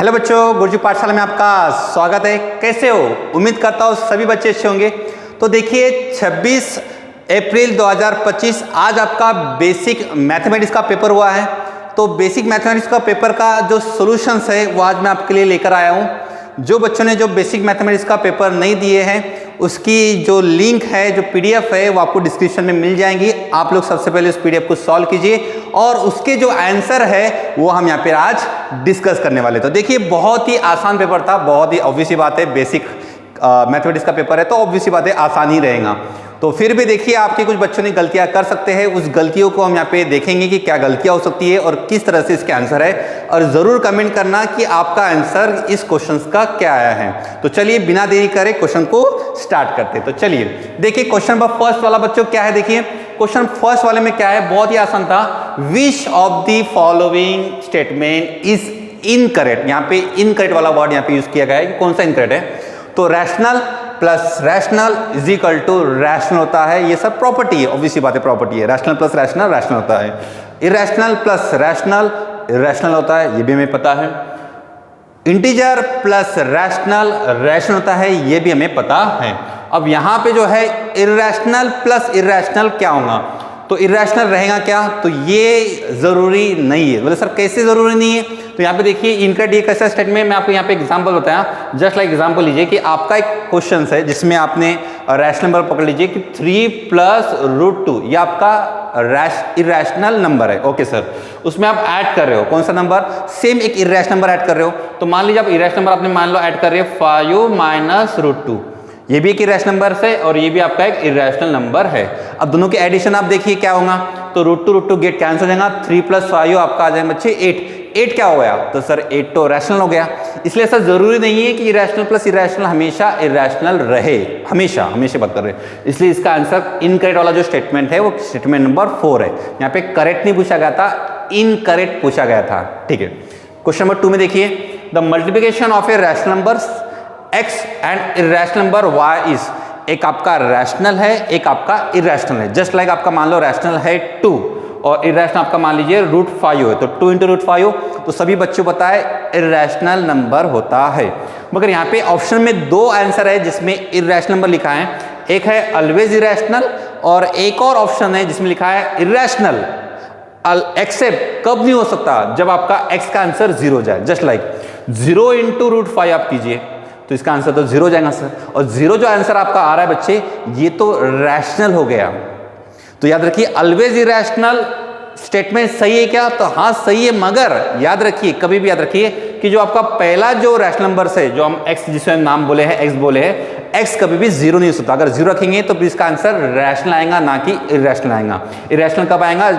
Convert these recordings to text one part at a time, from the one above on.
Hello बच्चों, गुरुजी पाठशाला में आपका स्वागत है। कैसे हो? उम्मीद करता हूँ सभी बच्चे अच्छे होंगे। तो देखिए 26 अप्रैल 2025 आज आपका बेसिक मैथमेटिक्स का पेपर हुआ है। तो बेसिक मैथमेटिक्स का पेपर का जो सॉल्यूशंस है वो आज मैं आपके लिए लेकर आया हूँ। जो बच्चों ने जो बेसिक मैथमेटिक्स का पेपर नहीं दिए हैं उसकी जो लिंक है, जो पीडीएफ है वो आपको डिस्क्रिप्शन में मिल जाएंगी। आप लोग सबसे पहले उस पीडीएफ को सॉल्व कीजिए और उसके जो आंसर है वो हम यहाँ पे आज डिस्कस करने वाले। तो देखिए बहुत ही आसान पेपर था, बहुत ही ऑब्वियस सी बात है, बेसिक मैथमेटिक्स का पेपर है तो ऑब्वियस सी बात है आसान ही रहेगा। तो फिर भी देखिए आपके कुछ बच्चों ने गलतियां कर सकते हैं, उस गलतियों को हम यहाँ पे देखेंगे कि क्या गलतियां हो सकती है और किस तरह से इसके आंसर है। और जरूर कमेंट करना कि आपका आंसर इस क्वेश्चन का क्या आया है। तो चलिए बिना देरी करे क्वेश्चन को स्टार्ट करते हैं। तो चलिए देखिए क्वेश्चन नंबर फर्स्ट वाला बच्चों क्या है। देखिए क्वेश्चन फर्स्ट वाले में क्या है, बहुत ही आसान था। Which of the following statement is incorrect. यहाँ पे इनकरेक्ट वाला वर्ड यहाँ पे यूज किया गया है कि कौन सा इनकरेक्ट है। तो rational plus rational is equal to rational होता है। ये सब प्रॉपर्टी है, ऑब्वियसली बात है, प्रॉपर्टी है। रैशनल प्लस रैशनल रैशनल होता है। इरैशनल प्लस रैशनल इरैशनल होता है, ये भी हमें पता है। इंटीजर प्लस रैशनल रैशनल होता है, ये भी हमें पता है। अब यहाँ पे जो है इरैशनल प्लस इरैशनल क्या होगा, तो इरैशनल रहेगा क्या, तो ये जरूरी नहीं है। बोले सर कैसे जरूरी नहीं है, तो यहाँ पे देखिए इनकरेक्ट ये कैसा स्टेटमेंट, मैं आपको यहाँ पे एग्जांपल बताया। जस्ट लाइक एग्जांपल लीजिए कि आपका एक क्वेश्चन है जिसमें आपने रैशनल नंबर पकड़ लीजिए कि 3 प्लस रूट 2, ये आपका इरैशनल नंबर है। ओके सर, उसमें आप ऐड कर रहे हो कौन सा नंबर, सेम एक इरैशनल नंबर ऐड कर रहे हो। तो मान लीजिए आप इरैशनल नंबर आपने मान लो ऐड कर रहे हो 5 माइनस रूट 2, ये भी एक इरैशनल नंबर है और ये भी आपका एक इरैशनल नंबर है। अब दोनों के एडिशन आप देखिए क्या होगा, तो रूट टू गेट कैंसिल हो जाएगा। 3 प्लस 5 आपका आ जाएगा बच्चे 8 क्या हो गया, तो सर 8 तो रैशनल हो गया। इसलिए ऐसा जरूरी नहीं है कि इरैशनल प्लस इरैशनल हमेशा इरैशनल रहे, हमेशा बात कर रहे हैं। इसलिए इसका आंसर इनकरेक्ट वाला जो स्टेटमेंट है वो स्टेटमेंट नंबर 4 है। यहाँ पे करेक्ट नहीं पूछा गया था, इनकरेक्ट पूछा गया था। ठीक है, क्वेश्चन नंबर 2 में देखिए the multiplication of a rational number x and irrational number y is, एक आपका रैशनल है एक आपका इरैशनल है। जस्ट लाइक आपका मान लो रैशनल है 2 और इरैशनल आपका मान लीजिए √5 है, तो 2 इंटू √5 तो सभी बच्चों पता है इरैशनल नंबर होता है। मगर यहाँ पे ऑप्शन में 2 आंसर है जिसमें इरैशनल नंबर लिखा है, एक है ऑलवेज इरैशनल और एक और ऑप्शन है जिसमें लिखा है इरैशनल एक्सेप्ट कब नहीं हो सकता, जब आपका x का आंसर 0 जाए। जस्ट लाइक 0 इंटू √5 आप कीजिए तो इसका आंसर तो 0 जाएगा सर, और 0 जो आंसर आपका आ रहा है बच्चे ये तो रैशनल हो गया। तो याद रखिए ऑलवेज इरैशनल स्टेटमेंट सही है क्या, तो हाँ सही है, मगर याद रखिए कभी भी याद रखिए कि जो आपका पहला जो रैशनल नंबर है जो हम x जिसमें नाम बोले हैं x बोले हैं, x कभी भी 0 नहीं हो सकता। अगर 0 रखेंगे तो इसका आंसर रैशनल आएगा ना कि इरैशनल आएगा। इरैशनल कब आएगा,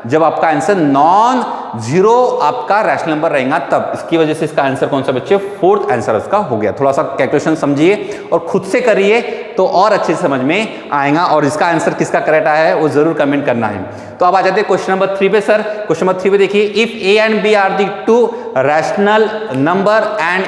जब आपका आंसर नॉन जीरो आपका रैशनल नंबर रहेगा तब। इसकी वजह से इसका आंसर कौन सा बच्चे, 4th आंसर इसका हो गया। थोड़ा सा कैलकुलेशन समझिए और खुद से करिए तो और अच्छे से समझ में आएगा। और इसका आंसर किसका करेक्ट आया है वो जरूर कमेंट करना है। तो अब आ जाते हैं क्वेश्चन नंबर 3 पे। सर क्वेश्चन नंबर 3 पे देखिए if a and b are the 2 rational number and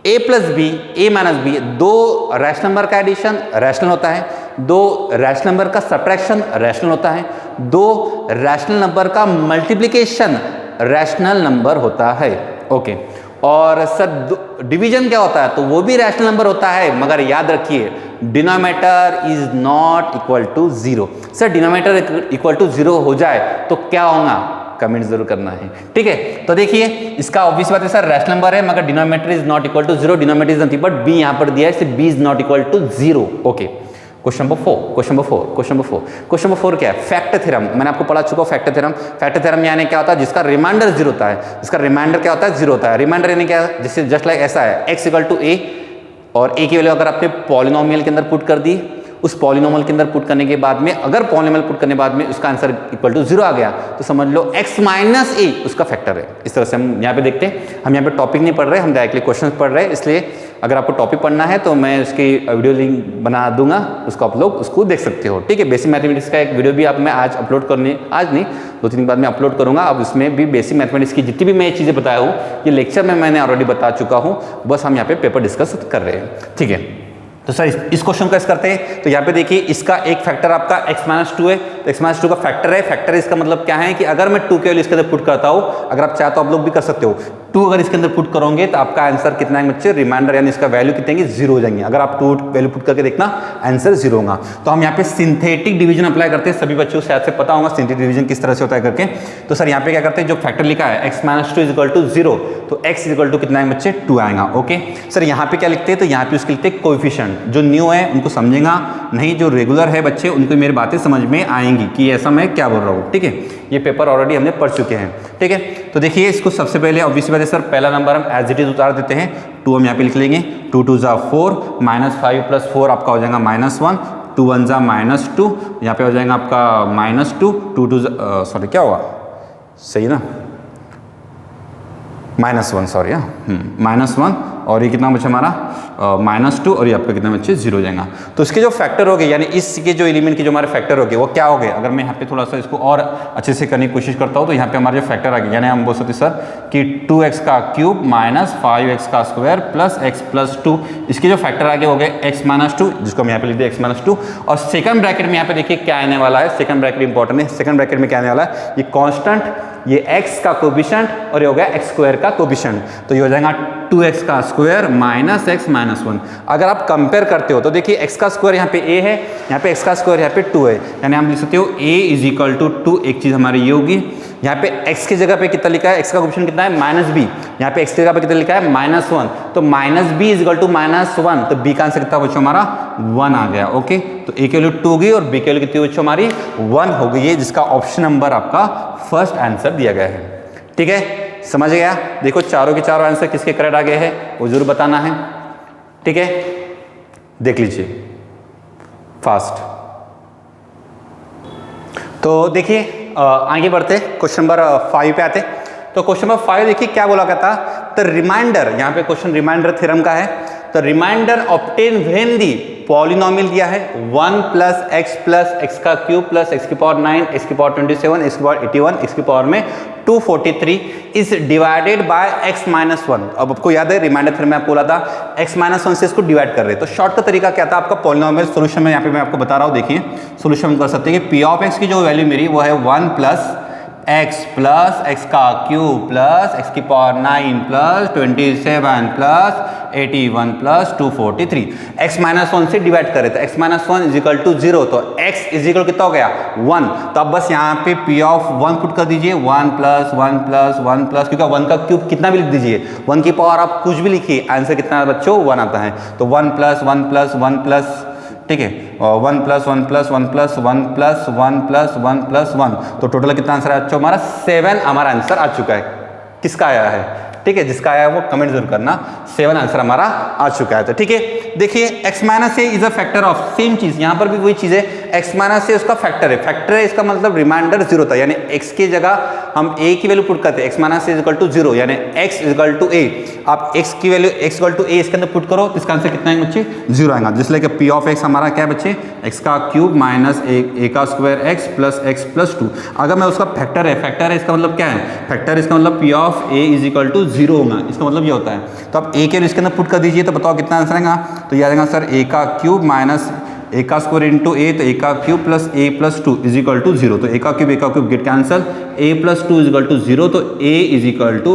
a plus B a minus B, 2 rational number का एडिशन रैशनल होता है, 2 रैशनल नंबर का सब्ट्रैक्शन रैशनल होता है, 2 रैशनल नंबर का मल्टीप्लिकेशन रैशनल नंबर होता है। ओके, और सर डिवीजन क्या होता है, तो वो भी रैशनल नंबर होता है, मगर याद रखिए denominator is not equal to 0। Sir denominator equal to 0 हो जाए तो क्या होगा, कमेंट जरूर करना है। ठीक है, तो देखिए इसका ऑब्वियस बात है सर रैशनल नंबर है मगर denominator is not equal to 0, denominator is nothing but b यहां पर दिया है, b is not equal to 0। Okay, question number 4 क्या है, फैक्टर थ्योरम। मैंने आपको पढ़ा चुका फैक्टर थ्योरम यानी क्या होता है, जिसका रिमाइंडर 0 होता है, जिसका रिमाइंडर क्या होता है 0 होता है। रिमाइंडर यानी क्या, जैसे जस्ट लाइक ऐसा है x इक्वल टू a और a की वैल्यू अगर आपने पॉलिनोमियल के अंदर पुट कर दी, उस पॉलिनोमियल के अंदर पुट करने के बाद में अगर पॉलिनोमियल पुट करने के बाद में उसका आंसर इक्वल टू 0 आ गया तो समझ लो x माइनस a उसका फैक्टर है। इस तरह से हम यहाँ पे देखते हैं, हम यहाँ पे टॉपिक नहीं पढ़ रहे, हम डायरेक्टली क्वेश्चन पढ़ रहे हैं। इसलिए अगर आपको टॉपिक पढ़ना है तो मैं उसकी वीडियो लिंक बना दूंगा, उसको आप लोग उसको देख सकते हो। ठीक है, बेसिक मैथमेटिक्स का एक वीडियो भी आप मैं आज अपलोड करने, आज नहीं 2-3 दिन बाद मैं अपलोड करूंगा। अब उसमें भी बेसिक मैथमेटिक्स की जितनी भी मैं ये चीज़ें बताया हूँ ये लेक्चर में मैंने ऑलरेडी बता चुका हूँ, बस हम यहाँ पे पेपर डिस्कस कर रहे हैं। ठीक है, तो सर इस क्वेश्चन को ऐसे करते हैं। तो यहाँ पे देखिए इसका एक फैक्टर आपका x-2 है, तो x-2 का फैक्टर है। फैक्टर इसका मतलब क्या है कि अगर मैं 2 के वैल्यू इसके अंदर पुट करता हूँ, अगर आप चाहे तो आप लोग भी कर सकते हो, 2 अगर इसके अंदर पुट करोगे तो आपका आंसर कितना है बच्चे, रिमाइंडर यानी इसका वैल्यू कितने होंगे, 0 हो जाएंगे। अगर आप 2 वैल्यू पुट करके देखना आंसर 0 होगा। तो हम यहाँ पे सिंथेटिक डिवीजन अप्लाई करते हैं, सभी बच्चों को शायद से पता होगा सिंथेटिक डिवीजन किस तरह से होता है करके। तो सर यहाँ पे क्या करते हैं, जो फैक्टर लिखा है x - 2 = 0, तो x = कितना है बच्चे, 2 आएगा। ओके सर यहाँ पे क्या लिखते हैं, तो यहाँ पे उसके लिखते हैं कोएफिशिएंट। जो न्यू है उनको समझेगा नहीं, जो रेगुलर है बच्चे उनको मेरी बातें समझ में आएंगी कि ऐसा मैं क्या बोल रहा हूँ। ठीक है, ये पेपर ऑलरेडी हमने पढ़ चुके हैं। ठीक है, तो देखिए इसको सबसे पहले ऑब्वियस बात है सर, पहला नंबर हम एज इट इज उतार देते हैं। 2 हम यहाँ पे लिख लेंगे, 2 × 2 = 4, -5 + 4 आपका हो जाएगा -1, 2 × 1 = -2, यहाँ पे हो जाएगा आपका -2, 2 × 2 सॉरी क्या हुआ, सही ना, -1 सॉरी, -1 और ये कितना बच्चा हमारा -2 और ये आपका कितना बच्चे 0 हो जाएगा। तो इसके जो फैक्टर हो गए यानी इसके जो एलिमेंट के जो हमारे फैक्टर हो गए वो क्या हो गए, अगर मैं यहाँ पे थोड़ा सा इसको और अच्छे से करने की कोशिश करता हूँ तो यहाँ पे हमारे जो फैक्टर आ गए, यानी हम बोल सकते सर कि 2x का क्यूब -5x का स्क्वायर प्लस x + 2, इसके जो फैक्टर आगे हो गए x - 2, जिसको हम यहाँ पे लिख दिया x - 2। और सेकंड ब्रैकेट में यहाँ पे देखिए क्या आने वाला है, सेकंड ब्रैकेट इंपॉर्टेंट है। सेकंड ब्रैकेट में क्या आने वाला है, ये कांस्टेंट, ये x का कोएफिशिएंट और ये हो गया x² का कोएफिशिएंट। तो ये हो जाएगा 2x का स्क्वायर -x - 1। अगर आप कंपेयर करते हो तो देखिए x का स्क्वायर यहाँ पे a है, यहाँ पे x का स्क्वायर यहाँ पे 2 है, यानी हम लिख सकते हो a = 2। एक चीज़ हमारी ये होगी, यहाँ पे x की जगह पे कितना लिखा है, x का कोएफिशिएंट कितना है -b, यहाँ पे x की जगह पे कितना लिखा है -1, तो -b = -1, तो b का आंसर कितना बच्चों हमारा 1 आ गया। ओके, तो a की वैल्यू 2 होगी और b की वैल्यू कितनी बच्चों हमारी 1 हो गई है, जिसका ऑप्शन नंबर आपका फर्स्ट आंसर दिया गया है। ठीक है, समझ गया। देखो चारों के चारों आंसर किसके करेक्ट आ गए हैं वो जरूर बताना है। ठीक है, देख लीजिए फास्ट। तो देखिए आगे बढ़ते क्वेश्चन नंबर 5 पे आते। तो क्वेश्चन नंबर 5 देखिए क्या बोला गया था, तो रिमाइंडर, यहाँ पे क्वेश्चन रिमाइंडर थ्योरम का है। तो reminder obtained when the polynomial दिया है 1 + x + x का क्यूब + x की पावर 9, x की पावर 27, x की पावर 81, x की पावर में 243 इज डिवाइडेड बाय x - 1। अब आपको याद है रिमाइंडर थ्योरम में आपको बोला था x - 1 से इसको डिवाइड कर रहे हैं। तो शॉर्ट का तरीका क्या था आपका, पॉलिनोमियल सोल्यूशन में यहाँ पे मैं आपको बता रहा हूँ। देखिए सोल्यूशन हम कर सकते हैं कि p(x) की जो वैल्यू मेरी वो है 1 + x + x का क्यूब + x की पावर 9 + 27 + 81 + 243 x - 1 से डिवाइड करे तो x - 1 = 0, तो x = कितना हो गया 1। तो अब बस यहाँ पे p(1) पुट कर दीजिए 1 + 1 + 1 +, क्योंकि 1 का क्यूब कितना भी लिख दीजिए, 1 की पावर आप कुछ भी लिखिए आंसर कितना बच्चों 1 आता है। तो 1 + 1 + 1 ठीक है, 1 + 1 + 1 + 1 + 1 + 1 + 1, तो टोटल कितना आंसर आ चुका हमारा 7 हमारा आंसर आ चुका है। किसका आया है, ठीक है, जिसका आया है वो कमेंट जरूर करना, 7 आंसर हमारा आ चुका है। तो ठीक है, देखिए x - a is a factor of, same चीज यहाँ पर भी वही चीज है, x - a उसका फैक्टर है, फैक्टर है इसका मतलब रिमाइंडर 0 था, यानी x की जगह हम a की वैल्यू पुट करते हैं, x - a = 0, यानी x = a। आप x की वैल्यू x = a इसके अंदर पुट करो तो इसका आंसर कितना है बच्चे 0 आएगा। जिसलिए कि p(x) हमारा क्या है बच्चे, x का क्यूब - a का स्क्वायर x + x + 2। अगर मैं उसका फैक्टर है इसका मतलब क्या है, फैक्टर इसका मतलब p(a) = 0 होगा, इसका मतलब ये होता है। तो आप a के इसके अंदर पुट कर दीजिए तो बताओ कितना आंसर आएगा, तो ये आएगा सर a का क्यूब - a का स्क्वायर * a, तो a का क्यूब + a + 2 = 0, तो a का क्यूब गेट कैंसल, a + 2 = 0, तो a =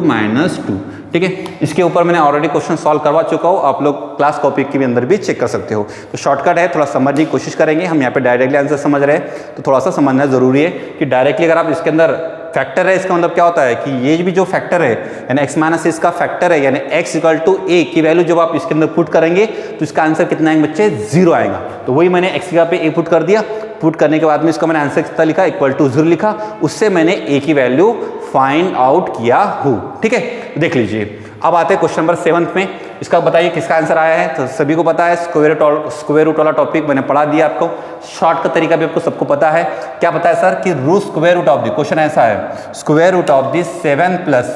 -2। ठीक है, इसके ऊपर मैंने ऑलरेडी क्वेश्चन सॉल्व करवा चुका हूँ, आप लोग क्लास कॉपी के भी अंदर भी चेक कर सकते हो। तो शॉर्टकट है, थोड़ा समझने की कोशिश करेंगे। हम यहाँ पे डायरेक्टली आंसर समझ रहे हैं तो थोड़ा सा समझना जरूरी है कि डायरेक्टली अगर आप इसके अंदर फैक्टर है, इसका मतलब क्या होता है कि ये भी जो फैक्टर है यानी x - a इसका फैक्टर है, यानी x = a की वैल्यू जब आप इसके अंदर पुट करेंगे तो इसका आंसर कितना आएंगे बच्चे 0 आएगा। तो वही मैंने x की जगह पे a पुट कर दिया, पुट करने के बाद में इसका मैंने आंसर कितना लिखा = 0 लिखा, उससे मैंने a की वैल्यू फाइंड आउट किया हूँ। ठीक है, देख लीजिए। अब आते हैं क्वेश्चन नंबर 7 में, इसका बताइए किसका आंसर आया है। तो सभी को पता है स्क्वायर रूट वाला टॉपिक मैंने पढ़ा दिया आपको, शॉर्ट का तरीका भी आपको सबको पता है। क्या पता है सर कि square root of the, question ऐसा है स्क्वायर रूट ऑफ द 7 +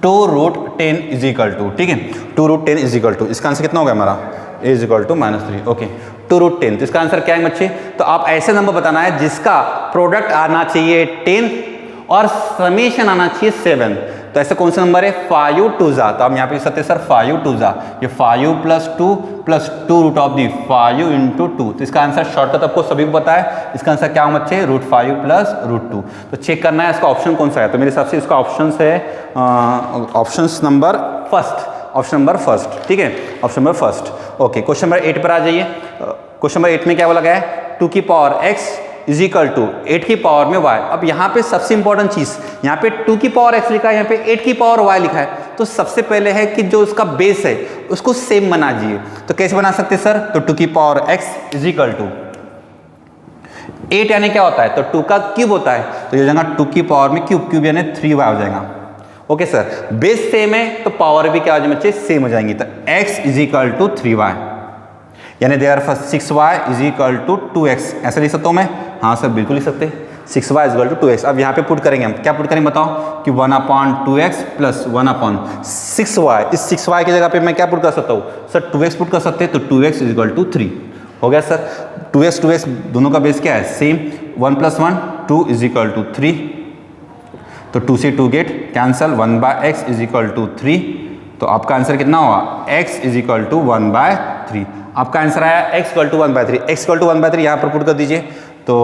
2√10 = ठीक है, 2√10 = इसका आंसर कितना हो गया हमारा a = -3। ओके, 2√10, तो इसका आंसर क्या है बच्चे, तो आप ऐसे नंबर बताना है जिसका प्रोडक्ट आना चाहिए 10 और समेशन आना चाहिए 7। तो ऐसे कौन सा नंबर है 5 2 जा, तो हम यहाँ पे लिख सकते हैं सर 5 2 जा, ये 5 + 2 रूट ऑफ दी 5 × 2। तो इसका आंसर शॉर्टकट आपको सभी को पता है, इसका आंसर क्या होना चाहिए √5 + √2। तो चेक करना है इसका ऑप्शन कौन सा है। तो मेरे हिसाब से इसका ऑप्शन है ऑप्शन नंबर फर्स्ट, ठीक है, option number first. Okay, question number 8 पर आ जाइए। क्वेश्चन नंबर 8 में क्या बोला गया है 2 की पावर x = 8 की पावर में y। अब यहाँ पे सबसे इंपॉर्टेंट चीज, यहाँ पे 2 की पावर x लिखा है, यहाँ पे 8 की पावर y लिखा है। तो सबसे पहले है कि जो उसका बेस है उसको सेम बना दीजिए। तो कैसे बना सकते हैं सर, तो 2 की पावर x = 8 यानी क्या होता है, तो 2 का क्यूब होता है, तो ये हो जाएगा 2 की पावर में क्यूब यानी 3y हो जाएगा। ओके सर, बेस सेम है तो पावर भी क्या हो जाएगी बच्चे, सेम हो जाएंगी। तो x = 3y यानी देयर फॉर 6y = 2x, ऐसा लिख सकता हूँ मैं? हाँ सर बिल्कुल लिख सकते हैं, 6y = 2x। अब यहाँ पे पुट करेंगे हम, क्या पुट करेंगे बताओ, कि 1/2x + 1/6y। इस 6y की जगह पे मैं क्या पुट कर सकता हूँ सर, 2x पुट कर सकते हैं, तो 2x = 3 हो गया सर। 2x दोनों का बेस क्या है, सेम, 1 + 1 2 = 3, तो 2 से 2 गेट कैंसल, 1/x = 3। तो आपका आंसर कितना हुआ, x = 1/3। आपका आंसर आया x = 1/3। x = 1/3 यहाँ पर पुट कर दीजिए, तो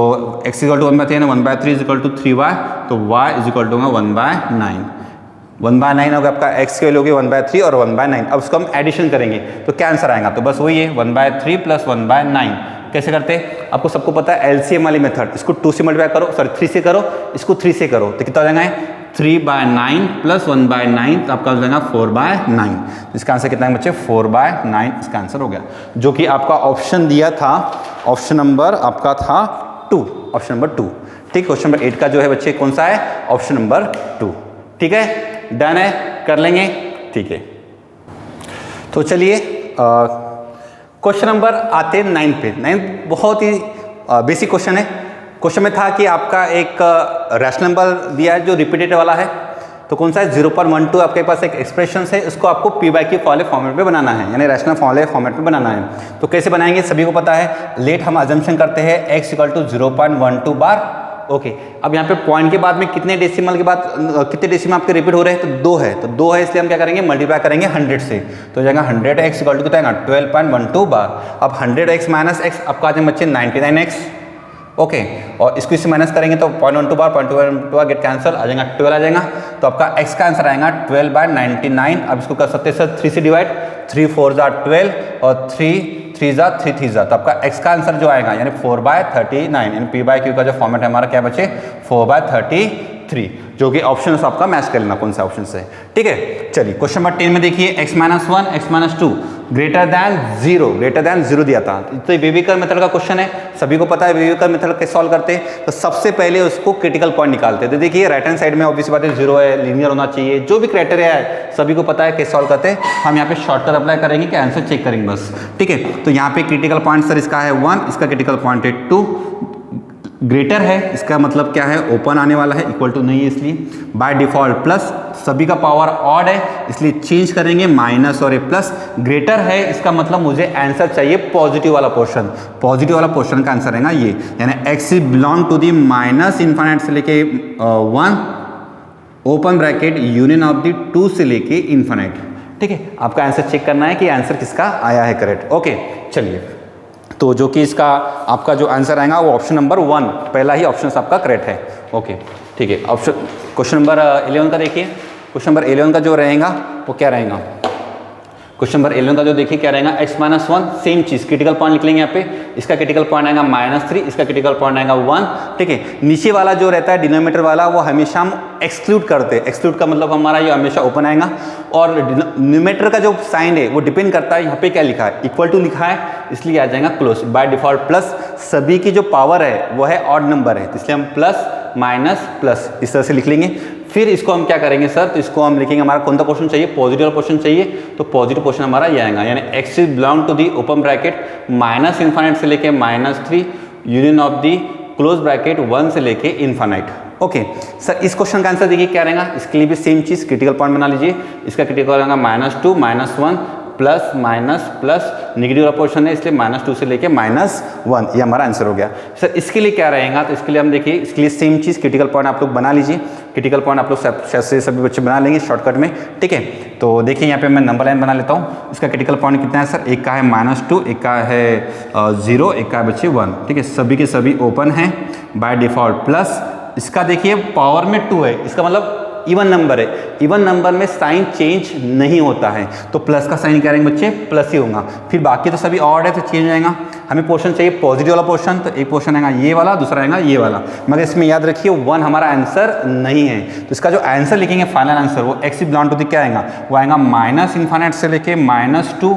x = 1/3 यानी 1/3 = 3y, तो y = 1/9। 1/9 होगा आपका, x की वैल्यू होगी 1/3 और 1/9। अब उसको हम एडिशन करेंगे तो क्या आंसर आएगा, तो बस वही है 1/3 + 1/9। कैसे करते हैं, आपको सबको पता है एलसीएम वाली मेथड, इसको 2 से मल्टीप्लाई करो, सॉरी 3 से करो, इसको 3 से करो, तो कितना हो जाएगा 3/9 + 1/9, तो आपका हो जाएगा 4/9। इसका आंसर कितना है बच्चे, 4/9 इसका आंसर हो गया, जो कि आपका ऑप्शन दिया था, ऑप्शन नंबर आपका था 2, ऑप्शन नंबर 2। ठीक, क्वेश्चन नंबर 8 का जो है बच्चे कौन सा है, ऑप्शन नंबर 2। ठीक है, डन है, कर लेंगे, ठीक है। तो चलिए क्वेश्चन नंबर आते हैं 9 पे। 9 बहुत ही बेसिक क्वेश्चन है। क्वेश्चन में था कि आपका एक रैशनल नंबर दिया है जो रिपीटेड वाला है, तो कौन सा है 0.12 आपके पास एक एक्सप्रेशन है, उसको आपको p/q वाले फॉर्मेट में बनाना है, यानी रैशनल वाले फॉर्मेट में बनाना है। तो कैसे बनाएंगे सभी को पता है, लेट हम अजम्पशन करते हैं x = 0.12 बार। ओके, अब यहाँ पे पॉइंट के बाद में कितने डेसिमल के बाद कितने डेसिमल आपके रिपीट हो रहे हैं, तो 2 है, तो 2 है, इसलिए हम क्या करेंगे मल्टीप्लाई करेंगे 100 से, तो हो जाएगा 100x = कितना आएगा 12.12 बार। अब 100x - x आपका आ जाएगा बच्चे 99x। ओके, और इसको इससे माइनस करेंगे तो 0.12 बार, 0.12 बार गेट कैंसिल, आ जाएगा 12 आ जाएगा, तो आपका x का आंसर आएगा 12/99। अब इसको कर सकते हैं सर 3 से डिवाइड, 3 4 = 12 और 3 3 = 3 3 = तो आपका x का आंसर जो आएगा यानी 4/39, यानी p/q का जो फॉर्मेट है हमारा क्या बचे 4/33, जो कि ऑप्शन आपका मैच कर लेना कौन सा ऑप्शन से। ठीक है, चलिए क्वेश्चन नंबर 10 में देखिए, x - 1 x - 2 greater than 0 दिया था। तो वेविकर मेथड का क्वेश्चन है, सभी को पता है वेविकर मेथड कैसे सॉल्व करते हैं। तो सबसे पहले उसको क्रिटिकल पॉइंट निकालते हैं। तो देखिए राइट हैंड साइड में ऑब्वियस बात है 0 है, लीनियर होना चाहिए, जो भी क्राइटेरिया है सभी को पता है कैसे सॉल्व करते हैं। हम यहाँ पे शॉर्टकट अप्लाई करेंगे कि आंसर चेक करेंगे बस। ठीक है, तो यहाँ पे क्रिटिकल पॉइंट सर इसका है 1, इसका क्रिटिकल पॉइंट है 2, ग्रेटर है इसका मतलब क्या है ओपन आने वाला है, इक्वल टू नहीं है इसलिए बाय डिफॉल्ट प्लस, सभी का पावर ऑड है इसलिए चेंज करेंगे माइनस और ए प्लस, ग्रेटर है इसका मतलब मुझे आंसर चाहिए पॉजिटिव वाला पोर्शन, पॉजिटिव वाला पोर्शन का आंसर है ना ये, यानी x belong to the -infinite से लेके 1 open bracket union of the 2 से लेके इनफाइनाइट। ठीक है, आपका आंसर चेक करना है कि आंसर किसका आया है करेक्ट। ओके चलिए, तो जो कि इसका आपका जो आंसर आएगा वो ऑप्शन नंबर 1, पहला ही ऑप्शन आपका करेक्ट है। ओके ठीक है, ऑप्शन क्वेश्चन नंबर 11 का देखिए, क्वेश्चन नंबर 11 का जो रहेगा वो क्या रहेगा, क्वेश्चन नंबर 11 का जो देखिए क्या रहेगा x - 1, सेम चीज क्रिटिकल पॉइंट निकलेंगे यहाँ पे, इसका क्रिटिकल पॉइंट आएगा -3, इसका क्रिटिकल पॉइंट आएगा 1। ठीक है, नीचे वाला जो रहता है डिनोमिनेटर वाला वो हमेशा हम एक्सक्लूड करते हैं, एक्सक्लूड का मतलब हमारा ये हमेशा ओपन आएगा, और न्यूमेरेटर का जो साइन है वो डिपेंड करता है यहाँ पे क्या लिखा है, इक्वल टू लिखा है इसलिए आ जाएगा क्लोज बाय डिफॉल्ट प्लस, सभी की जो पावर है वो है ऑड नंबर है इसलिए हम प्लस माइनस प्लस इस तरह से लिख लेंगे। फिर इसको हम क्या करेंगे सर, तो इसको हम लिखेंगे हमारा कौन सा पोर्शन चाहिए, पॉजिटिव वाला पोर्शन चाहिए, तो पॉजिटिव पोर्शन हमारा ये आएगा, यानी x belong to the open bracket -infinite से लेके -3 union of the close bracket 1 से लेके इनफाइनाइट। ओके सर, इस क्वेश्चन का आंसर देखिए क्या रहेगा, इसके लिए भी सेम चीज क्रिटिकल पॉइंट बना लीजिए, इसका क्रिटिकल रहेगा -2 -1 प्लस माइनस प्लस नेगेटिव वाला पोर्शन है इसलिए -2 से लेके -1, ये हमारा आंसर हो गया। सर इसके लिए क्या रहेगा, तो इसके लिए हम देखिए, इसके लिए सेम चीज़ क्रिटिकल पॉइंट आप लोग बना लीजिए। क्रिटिकल पॉइंट आप लोग से सभी बच्चे बना लेंगे शॉर्टकट में, ठीक है। तो देखिए यहाँ पे मैं नंबर लाइन बना लेता हूँ। इसका क्रिटिकल पॉइंट कितना है सर, एक का है -2, एक का है 0, एक का है बच्चे 1, ठीक है। सभी के सभी ओपन हैं बाय डिफ़ॉल्ट। प्लस इसका देखिए पावर में 2 है, इसका मतलब इवन नंबर है। इवन नंबर में साइन चेंज नहीं होता है, तो प्लस का साइन क्या रहेंगे बच्चे, प्लस ही होगा। फिर बाकी तो सभी ऑड है तो चेंज आएगा। हमें पोर्शन चाहिए पॉजिटिव वाला पोर्शन, तो एक पोर्शन आएगा ये वाला, दूसरा आएगा ये वाला। मगर इसमें याद रखिए 1 हमारा आंसर नहीं है, तो इसका जो आंसर लिखेंगे फाइनल आंसर वो x बिलोंग टू दी क्या आएगा, वो आएगा -∞ से लेके -2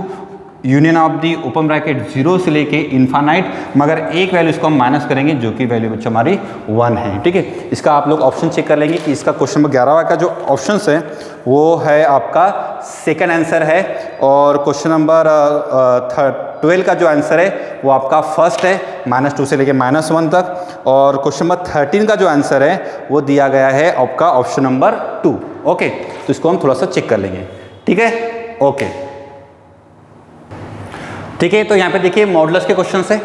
union of the open bracket 0 से लेके इन्फानाइट, मगर एक वैल्यू इसको हम माइनस करेंगे जो कि वैल्यू बच्चे हमारी 1 है, ठीक है। इसका आप लोग ऑप्शन चेक कर लेंगे कि इसका क्वेश्चन नंबर 11 का जो ऑप्शन है वो है आपका सेकंड आंसर है, और क्वेश्चन नंबर 12 का जो आंसर है वो आपका फर्स्ट है, -2 से लेके -1 तक। और क्वेश्चन नंबर 13 का जो आंसर है वो दिया गया है आपका ऑप्शन नंबर 2, ओके। तो इसको हम थोड़ा सा चेक कर लेंगे, ठीक है, ओके, ठीक है। तो यहाँ पे देखिए मॉडुलस के क्वेश्चन है।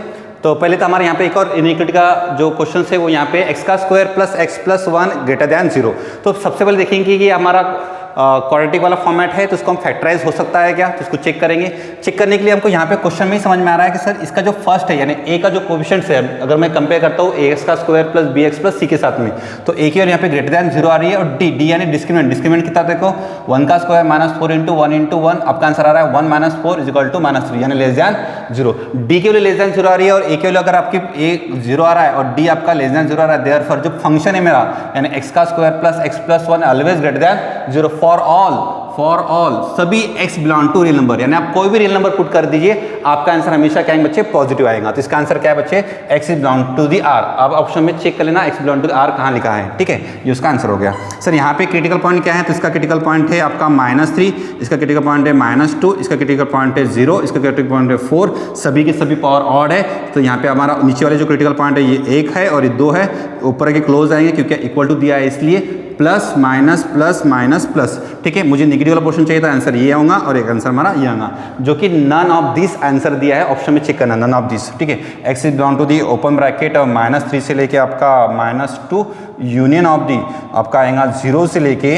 तो पहले तो हमारे यहाँ पे एक और इनइक्वालिटी का जो क्वेश्चन है वो यहाँ पे x² + x + 1 > 0। तो सबसे पहले देखेंगे कि हमारा क्वाड्रेटिक वाला फॉर्मेट है, तो इसको हम फैक्टराइज हो सकता है क्या, तो इसको चेक करेंगे। चेक करने के लिए हमको यहाँ पे क्वेश्चन में ही समझ में आ रहा है कि सर इसका जो फर्स्ट है यानी a का जो कोएफिशिएंट है, अगर मैं कंपेयर करता हूँ ax² + bx + c के साथ में, तो a की और यहाँ पे > 0 आ रही है, और d यानी डिस्क्रिमिनेंट कितना देखो 1 का स्क्वायर -4 × 1 × 1, आपका आंसर आ रहा है 1 - 4 = -3 यानी <0। d के लिए <0 आ रही है, और a के लिए अगर आपकी a 0 आ रहा है और d आपका <0 आ रहा है, देयरफॉर जो फंक्शन है मेरा यानी x² + x + 1 always > 0 for all सभी x belong to real number, यानी आप कोई भी रियल नंबर पुट कर दीजिए, आपका आंसर हमेशा क्या है बच्चे, पॉजिटिव आएगा। तो इसका आंसर क्या है बच्चे, x belong to the r। अब ऑप्शन में चेक कर लेना x belong to the r कहाँ लिखा है, ठीक है, ये उसका आंसर हो गया। सर यहाँ पे क्रिटिकल पॉइंट क्या है, तो इसका क्रिटिकल पॉइंट है आपका -3, इसका क्रिटिकल पॉइंट है -2, इसका क्रिटिकल पॉइंट है 0, इसका क्रिटिकल पॉइंट है 4, सभी के सभी पावर ऑड है। तो यहाँ पे हमारा नीचे वाले जो क्रिटिकल पॉइंट है ये 1 है और ये 2 है, ऊपर के क्लोज आएंगे क्योंकि इक्वल टू दिया है इसलिए, plus minus plus minus plus, ठीक है। मुझे नेगेटिव वाला पोर्शन चाहिए था, आंसर ये होगा, और एक आंसर हमारा ये होगा, जो कि नन ऑफ दिस आंसर दिया है, ऑप्शन में चेक करना नन ऑफ दिस, ठीक है। x belong to the open bracket और -3 से लेके आपका -2 यूनियन ऑफ दी आपका आएगा 0 से लेके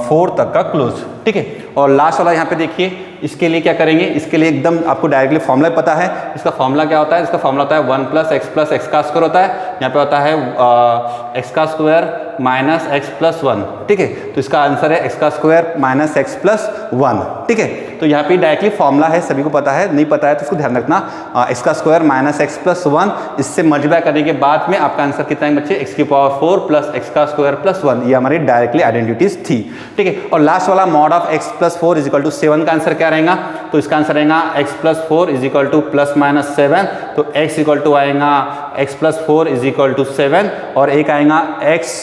4 तक का क्लोज, ठीक है। और लास्ट वाला यहाँ पे देखिए, इसके लिए क्या करेंगे, इसके लिए एकदम आपको डायरेक्टली फॉर्मूला पता है। इसका फॉर्मूला क्या होता है, इसका फॉर्मूला होता है 1 + x + x का स्क्वायर होता है, यहाँ पे होता है x का स्क्वायर -x + 1, ठीक है। तो इसका आंसर है x का स्क्वायर -x + 1, ठीक है। तो यहाँ पे डायरेक्टली फॉर्मूला है, सभी को पता है, नहीं पता है तो इसको ध्यान रखना। x का स्क्वायर -x + 1, इससे मल्टीप्लाई करने के बाद में आपका आंसर कितना है बच्चे, x⁴ + x का स्क्वायर + 1, ये हमारी डायरेक्टली आइडेंटिटीज थी, ठीक है। और लास्ट वाला mod ऑफ x + 4 = 7 का आंसर क्या रहेगा, तो इसका आंसर रहेगा x + 4 = ±7, तो x = आएगा x + 4 = 7, और एक आएगा x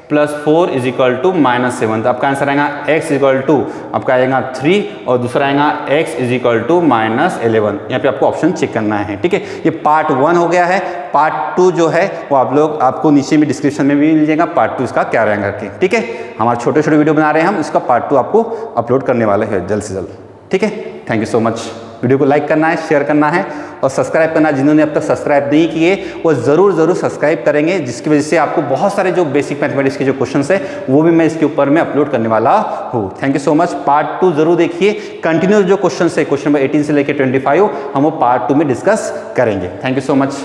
+ 4 = -7, तो आपका आंसर आएगा x = आपका आएगा 3, और दूसरा आएगा x = -11। यहाँ पे आपको ऑप्शन चेक करना है, ठीक है। ये पार्ट 1 हो गया है। पार्ट 2 जो है वो आप लोग आपको नीचे में डिस्क्रिप्शन में भी मिल जाएगा, पार्ट 2 इसका क्या रहेगा करके, ठीक है। हमारे छोटे छोटे वीडियो बना रहे हैं हम, इसका पार्ट 2 आपको अपलोड करने वाले हैं जल्द से जल्द, ठीक है। Thank you so much. Video को लाइक करना है, शेयर करना है और सब्सक्राइब करना है। जिन्होंने अब तक सब्सक्राइब नहीं किए वो ज़रूर सब्सक्राइब करेंगे, जिसकी वजह से आपको बहुत सारे जो बेसिक मैथमेटिक्स के जो क्वेश्चंस है वो भी मैं इसके ऊपर में अपलोड करने वाला हूँ। Thank you so much. Part 2 जरूर देखिए, कंटिन्यूस जो क्वेश्चन है क्वेश्चन नंबर 18 से लेकर 25 हम वो पार्ट 2 में डिस्कस करेंगे। Thank you so much.